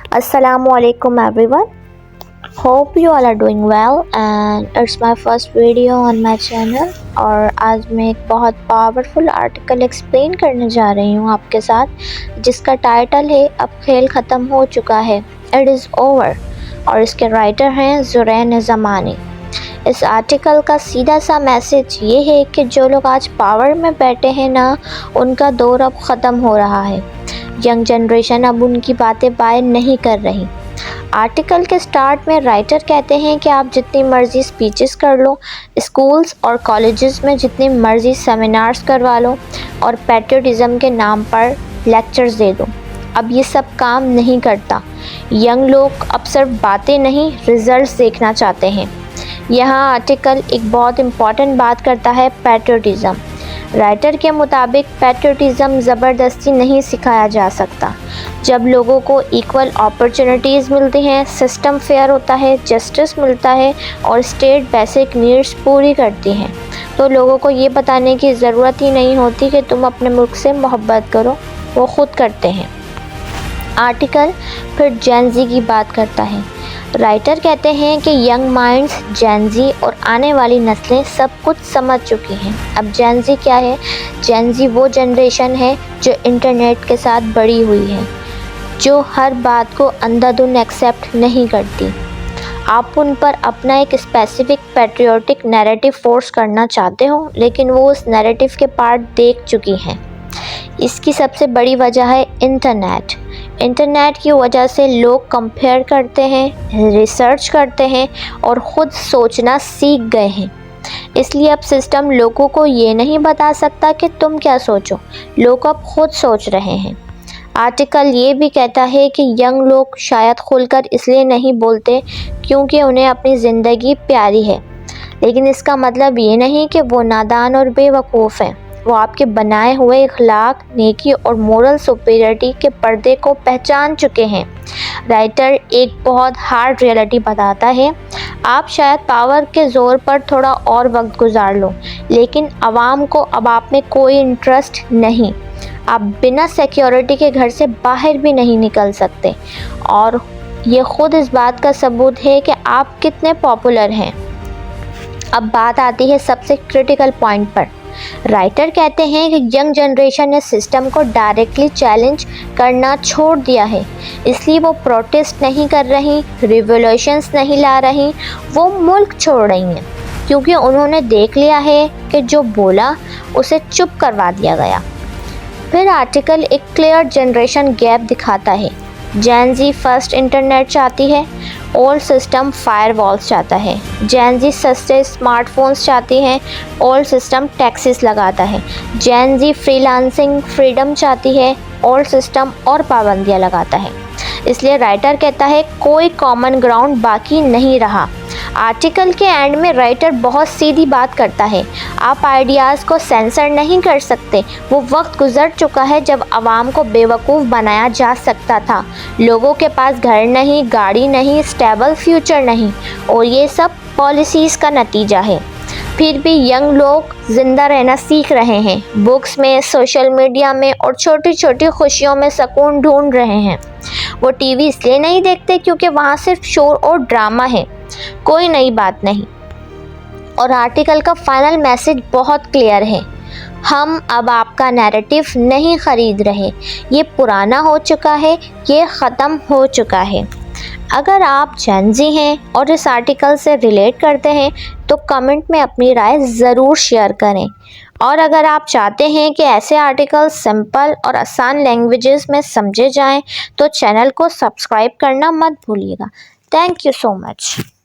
Assalamu alaikum everyone. Hope you all are doing well and it's my first video on my channel اور آج میں ایک بہت powerful article explain کرنے جا رہی ہوں آپ کے ساتھ جس کا ٹائٹل ہے اب کھیل ختم ہو چکا ہے اٹ از اوور اور اس کے رائٹر ہیں زرین زمانی۔ اس آرٹیکل کا سیدھا سا میسج یہ ہے کہ جو لوگ آج پاور میں بیٹھے ہیں نا ان کا دور اب ختم ہو رہا ہے۔ ینگ جنریشن اب ان کی باتیں بائی نہیں کر رہی۔ آرٹیکل کے سٹارٹ میں رائٹر کہتے ہیں کہ آپ جتنی مرضی سپیچز کر لو، اسکولز اور کالجز میں جتنی مرضی سیمینارز کروا لو اور پیٹریوٹزم کے نام پر لیکچرز دے دو، اب یہ سب کام نہیں کرتا۔ ینگ لوگ اب صرف باتیں نہیں ریزلٹس دیکھنا چاہتے ہیں۔ یہاں آرٹیکل ایک بہت امپورٹنٹ بات کرتا ہے پیٹریوٹزم۔ رائٹر کے مطابق پیٹریوٹزم زبردستی نہیں سکھایا جا سکتا۔ جب لوگوں کو ایکول اپرچونٹیز ملتی ہیں، سسٹم فیئر ہوتا ہے، جسٹس ملتا ہے اور اسٹیٹ بیسک نیڈس پوری کرتی ہیں تو لوگوں کو یہ بتانے کی ضرورت ہی نہیں ہوتی کہ تم اپنے ملک سے محبت کرو، وہ خود کرتے ہیں۔ آرٹیکل پھر جین زی کی بات کرتا ہے۔ رائٹر کہتے ہیں کہ ینگ مائنڈز جین زی اور آنے والی نسلیں سب کچھ سمجھ چکی ہیں۔ اب جین زی کیا ہے؟ جین زی وہ جنریشن ہے جو انٹرنیٹ کے ساتھ بڑی ہوئی ہے، جو ہر بات کو اندھا دھند ایکسیپٹ نہیں کرتی۔ آپ ان پر اپنا ایک اسپیسیفک پیٹریوٹک نیریٹو فورس کرنا چاہتے ہو لیکن وہ اس نیریٹو کے پارٹ دیکھ چکی ہیں۔ اس کی سب سے بڑی وجہ ہے انٹرنیٹ کی وجہ سے لوگ کمپیئر کرتے ہیں، ریسرچ کرتے ہیں اور خود سوچنا سیکھ گئے ہیں۔ اس لیے اب سسٹم لوگوں کو یہ نہیں بتا سکتا کہ تم کیا سوچو، لوگ اب خود سوچ رہے ہیں۔ آرٹیکل یہ بھی کہتا ہے کہ ینگ لوگ شاید کھل کر اس لیے نہیں بولتے کیونکہ انہیں اپنی زندگی پیاری ہے، لیکن اس کا مطلب یہ نہیں کہ وہ نادان اور بے وقوف ہیں۔ وہ آپ کے بنائے ہوئے اخلاق، نیکی اور مورل سپیریٹی کے پردے کو پہچان چکے ہیں۔ رائٹر ایک بہت ہارڈ ریئلٹی بتاتا ہے۔ آپ شاید پاور کے زور پر تھوڑا اور وقت گزار لو لیکن عوام کو اب آپ میں کوئی انٹرسٹ نہیں۔ آپ بنا سیکیورٹی کے گھر سے باہر بھی نہیں نکل سکتے اور یہ خود اس بات کا ثبوت ہے کہ آپ کتنے پاپولر ہیں۔ اب بات آتی ہے سب سے کریٹیکل پوائنٹ پر۔ رائٹر کہتے ہیں کہ ینگ جنریشن نے سسٹم کو ڈائریکٹلی چیلنج کرنا چھوڑ دیا ہے، اس لیے وہ پروٹیسٹ نہیں کر رہی، ریولیوشنز نہیں لا رہی، وہ ملک چھوڑ رہی ہیں کیونکہ انہوں نے دیکھ لیا ہے کہ جو بولا اسے چپ کروا دیا گیا۔ پھر آرٹیکل ایک کلیئر جنریشن گیپ دکھاتا ہے۔ جین زی فرسٹ انٹرنیٹ چاہتی ہے، اولڈ سسٹم فائر والز چاہتا ہے۔ جین زی سستے اسمارٹ فونز چاہتی ہے، اولڈ سسٹم ٹیکسز لگاتا ہے۔ جین زی فری لانسنگ فریڈم چاہتی ہے، اولڈ سسٹم اور پابندیاں لگاتا ہے۔ اس لیے رائٹر کہتا ہے کوئی کامن گراؤنڈ باقی نہیں رہا۔ آرٹیکل کے اینڈ میں رائٹر بہت سیدھی بات کرتا ہے۔ آپ آئیڈیاز کو سینسر نہیں کر سکتے۔ وہ وقت گزر چکا ہے جب عوام کو بے وقوف بنایا جا سکتا تھا۔ لوگوں کے پاس گھر نہیں، گاڑی نہیں، اسٹیبل فیوچر نہیں اور یہ سب پالیسیز کا نتیجہ ہے۔ پھر بھی ینگ لوگ زندہ رہنا سیکھ رہے ہیں، بکس میں، سوشل میڈیا میں اور چھوٹی چھوٹی خوشیوں میں سکون ڈھونڈ رہے ہیں۔ وہ ٹی وی اس لیے نہیں دیکھتے کیونکہ وہاں صرف شور اور ڈرامہ ہے، کوئی نئی بات نہیں۔ اور آرٹیکل کا فائنل میسج بہت کلیئر ہے۔ ہم اب آپ کا نیریٹو نہیں خرید رہے، یہ پرانا ہو چکا ہے، یہ ختم ہو چکا ہے۔ اگر آپ جین زی ہیں اور اس آرٹیکل سے ریلیٹ کرتے ہیں تو کمنٹ میں اپنی رائے ضرور شیئر کریں، اور اگر آپ چاہتے ہیں کہ ایسے آرٹیکل سمپل اور آسان لینگویجز میں سمجھے جائیں تو چینل کو سبسکرائب کرنا مت بھولیے گا۔ Thank you so much.